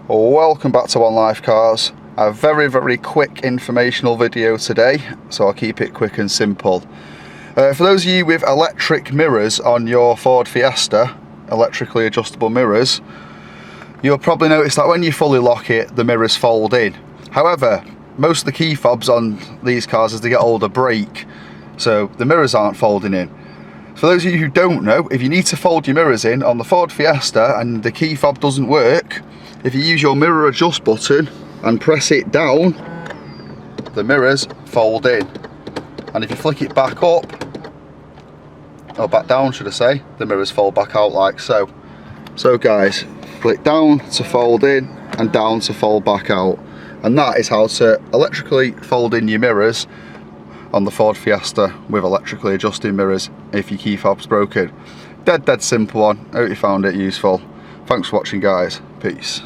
Welcome back to One Life Cars. A very quick informational video today, so I'll keep it quick and simple. For those of you with electric mirrors on your Ford Fiesta, electrically adjustable mirrors, you'll probably notice that when you fully lock it, the mirrors fold in. However, most of the key fobs on these cars as they get older break, so the mirrors aren't folding in. For those of you who don't know, if you need to fold your mirrors in on the Ford Fiesta and the key fob doesn't work, if you use your mirror adjust button and press it down, the mirrors fold in. And if you flick it back up, or back down should I say, the mirrors fold back out like so. So guys, flick down to fold in and down to fold back out. And that is how to electrically fold in your mirrors on the Ford Fiesta with electrically adjusting mirrors if your key fob's broken. Dead simple one. I hope you found it useful. Thanks for watching guys. Peace.